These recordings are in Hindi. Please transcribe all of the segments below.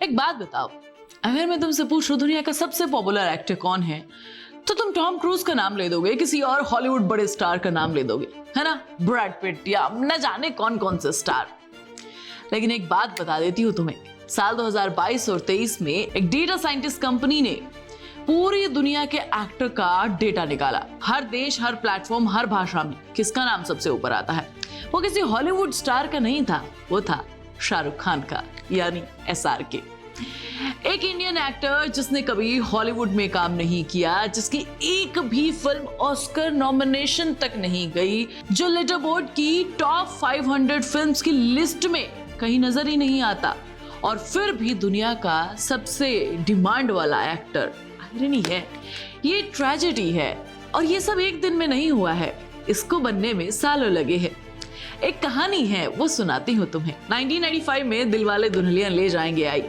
एक बात बताओ, अगर मैं तुमसे पूछूं दुनिया का सबसे पॉपुलर एक्टर कौन है, तो तुम टॉम क्रूज का नाम ले दोगे, किसी और हॉलीवुड बड़े स्टार का नाम ले दोगे, है ना, ब्रैड पिट या न जाने कौन कौन से स्टार। लेकिन एक बात बता देती हूँ तुम्हें, साल 2022 और 23 में एक डेटा साइंटिस्ट कंपनी ने पूरी दुनिया के एक्टर का डेटा निकाला। हर देश, हर प्लेटफॉर्म, हर भाषा में किसका नाम सबसे ऊपर आता है? वो किसी हॉलीवुड स्टार का नहीं था, वो था शाहरुख खान का, यानी SRK। एक इंडियन एक्टर जिसने कभी हॉलीवुड में काम नहीं किया, जिसकी एक भी फिल्म ऑस्कर नॉमिनेशन तक नहीं गई, जो लेटरबोर्ड की टॉप 500 फिल्म्स की लिस्ट में कहीं नजर ही नहीं आता, और फिर भी दुनिया का सबसे डिमांड वाला एक्टर। आयरनी है, ये ट्रेजेडी है, और ये सब एक दिन में नहीं हुआ है, इसको बनने में सालों लगे हैं। एक कहानी है, वो सुनाती हूँ तुम्हें। 1995 में दिलवाले दुल्हनिया ले जाएंगे आई।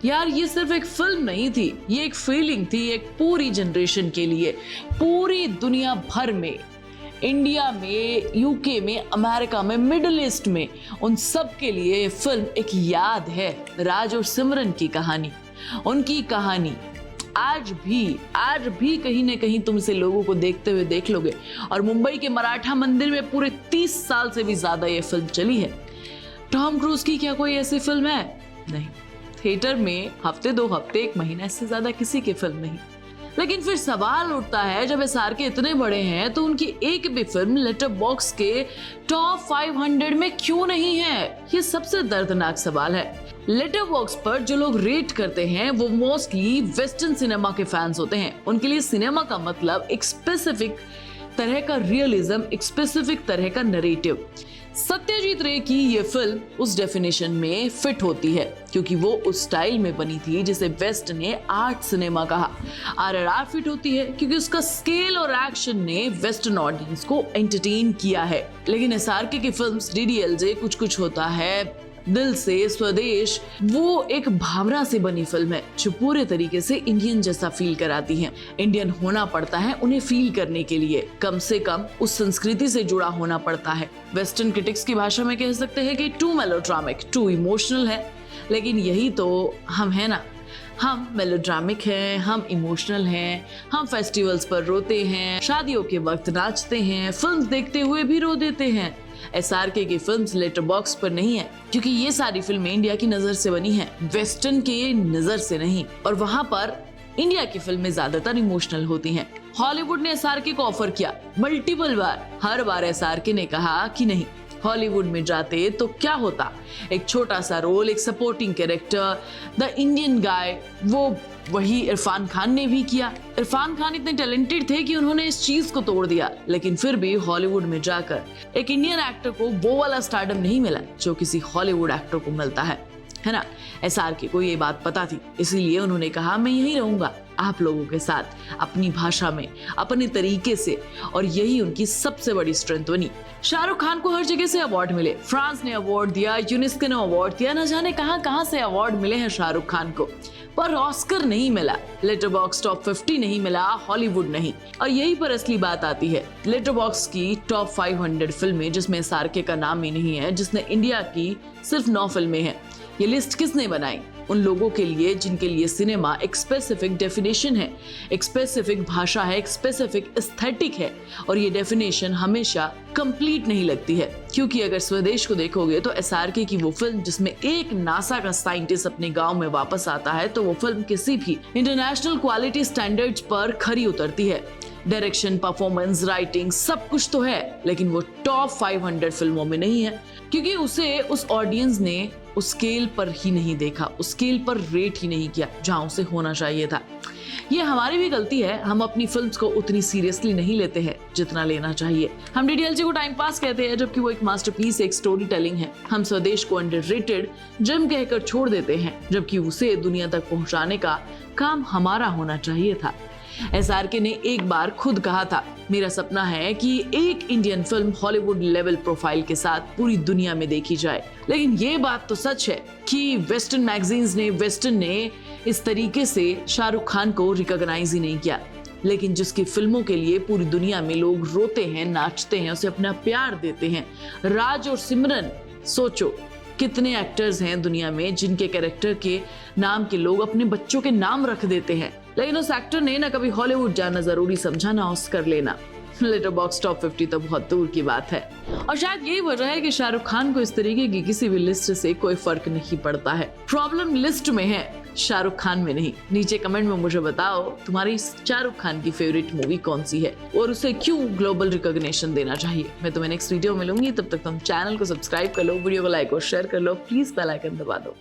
यार ये सिर्फ एक फिल्म नहीं थी, ये एक फीलिंग थी, एक पूरी जनरेशन के लिए, पूरी दुनिया भर में, इंडिया में, यूके में, अमेरिका में, मिडिल ईस्ट में, उन सब के लिए ये फिल्म एक याद है। राज और सिमरन की कहानी, उनकी कहानी आज भी कहीं ना कहीं तुम इसे लोगों को देखते हुए देख लोगे। और मुंबई के मराठा मंदिर में पूरे 30 साल से भी ज्यादा ये फिल्म चली है। टॉम क्रूज की क्या कोई ऐसी फिल्म है? नहीं। थिएटर में हफ्ते, 2 हफ्ते, 1 महीना, इससे ज्यादा किसी की फिल्म नहीं। लेकिन फिर सवाल उठता है, जब SRK इतने बड़े हैं तो उनकी एक भी फिल्म लेटरबॉक्स के टॉप 500 में क्यों नहीं है? ये सबसे दर्दनाक सवाल है। लेटरबॉक्स पर जो लोग रेट करते हैं वो मोस्टली वेस्टर्न सिनेमा के फैंस होते हैं। उनके लिए सिनेमा का मतलब एक स्पेसिफिक तरह का रियलिज्म, एक स्पेसिफिक तरह का नरेटिव। सत्यजीत रे की ये फिल्म उस डेफिनेशन में फिट होती है, क्योंकि वो उस स्टाइल में बनी थी जिसे वेस्ट ने आर्ट सिनेमा कहा। RRR फिट होती है क्योंकि उसका स्केल और एक्शन ने वेस्टर्न ऑडियंस को एंटरटेन किया है। लेकिन SRK की फिल्म्स DDLJ, कुछ कुछ होता है, दिल से, स्वदेश, वो एक भावना से बनी फिल्म है जो पूरे तरीके से इंडियन जैसा फील कराती है। इंडियन होना पड़ता है उन्हें फील करने के लिए, कम से कम उस संस्कृति से जुड़ा होना पड़ता है। वेस्टर्न क्रिटिक्स की भाषा में कह सकते हैं कि टू मेलोड्रामिक, टू इमोशनल है। लेकिन यही तो हम है ना, हम मेलोड्रामिक हैं, हम इमोशनल हैं, हम फेस्टिवल्स पर रोते हैं, शादियों के वक्त नाचते हैं, फिल्म देखते हुए भी रो देते हैं। SRK की फिल्म्स लेटरबॉक्स पर नहीं है, क्योंकि ये सारी फिल्में इंडिया की नजर से बनी हैं, वेस्टर्न के नजर से नहीं, और वहां पर इंडिया की फिल्में ज्यादातर इमोशनल होती हैं। हॉलीवुड ने SRK को ऑफर किया मल्टीपल बार, हर बार SRK ने कहा कि नहीं, हॉलीवुड में जाते तो क्या होता, एक छोटा सा रोल, एक supporting character, the Indian guy, वो वही इरफान खान ने भी किया। इरफान खान इतने टैलेंटेड थे कि उन्होंने इस चीज को तोड़ दिया, लेकिन फिर भी हॉलीवुड में जाकर एक इंडियन एक्टर को वो वाला स्टारडम नहीं मिला जो किसी हॉलीवुड एक्टर को मिलता है ना। SRK को ये बात पता थी, इसीलिए उन्होंने कहा मैं यहीं रहूंगा आप लोगों के साथ, अपनी भाषा में, अपने तरीके से, और यही उनकी सबसे बड़ी स्ट्रेंथ बनी। शाहरुख खान को हर जगह से अवार्ड मिले, फ्रांस ने अवार्ड दिया, यूनेस्को ने अवार्ड दिया, न जाने कहां से अवार्ड मिले हैं शाहरुख खान को, पर ऑस्कर नहीं मिला, लेटरबॉक्स टॉप 50 नहीं मिला, हॉलीवुड नहीं। और यही पर असली बात आती है। लेटरबॉक्स की टॉप 500 फिल्में जिसमें SRK का नाम ही नहीं है, जिसने इंडिया की सिर्फ 9 फिल्में हैं, ये लिस्ट किसने बनाई? उन लोगों के लिए जिनके लिए सिनेमा एक स्पेसिफिक डेफिनेशन है, एक स्पेसिफिक भाषा है, एक स्पेसिफिक एस्थेटिक है, और ये डेफिनेशन हमेशा कंप्लीट नहीं लगती है। क्योंकि अगर स्वदेश को देखोगे तो SRK की वो फिल्म जिसमें एक नासा का साइंटिस्ट अपने गांव में वापस आता है, तो वो फिल्म किसी भी इंटरनेशनल क्वालिटी स्टैंडर्ड्स पर खरी उतरती है। डायरेक्शन, परफॉर्मेंस, राइटिंग, सब कुछ तो है, लेकिन वो टॉप 500 फिल्मों में नहीं है, क्योंकि उसे उस ऑडियंस ने उस स्केल पर ही नहीं देखा, उस स्केल पर रेट ही नहीं किया जहां उसे होना चाहिए था। ये हमारी भी गलती है, हम अपनी फिल्म्स को उतनी सीरियसली नहीं लेते हैं जितना लेना चाहिए। हम DDLJ को टाइम पास कहते हैं, जबकि वो एक मास्टरपीस, एक स्टोरी टेलिंग है। हम स्वदेश को अंडररेटेड जेम कहकर छोड़ देते हैं, जबकि उसे दुनिया तक पहुंचाने का काम हमारा होना चाहिए था। SRK ने एक बार खुद कहा था, मेरा सपना है कि एक Indian film Hollywood level profile के साथ पूरी दुनिया में देखी जाए। लेकिन ये बात तो सच है कि वेस्टर्न मैगजीन्स ने, वेस्टर्न ने इस तरीके से शाहरुख खान को रिकॉग्नाइज ही नहीं किया। लेकिन जिसकी फिल्मों के लिए पूरी दुनिया में लोग रोते हैं, नाचते हैं, उसे अपना प्यार देते हैं, राज और सिमरन, सोचो कितने एक्टर्स हैं दुनिया में जिनके कैरेक्टर के नाम के लोग अपने बच्चों के नाम रख देते हैं, लेकिन उस एक्टर ने ना कभी हॉलीवुड जाना जरूरी समझा ना ऑस्कर लेना। लेटरबॉक्स टॉप 50 तो बहुत दूर की बात है। और शायद यही वजह है कि शाहरुख खान को इस तरीके की किसी भी लिस्ट से कोई फर्क नहीं पड़ता है। प्रॉब्लम लिस्ट में है, शाहरुख खान में नहीं। नीचे कमेंट में मुझे बताओ तुम्हारी शाहरुख खान की फेवरेट मूवी कौन सी है और उसे क्यों ग्लोबल रिकॉग्निशन देना चाहिए। मैं तुम्हें नेक्स्ट वीडियो मिलूंगी, तब तक तुम चैनल को सब्सक्राइब कर लो, वीडियो को लाइक और शेयर कर लो, प्लीज बेल आइकन दबा दो।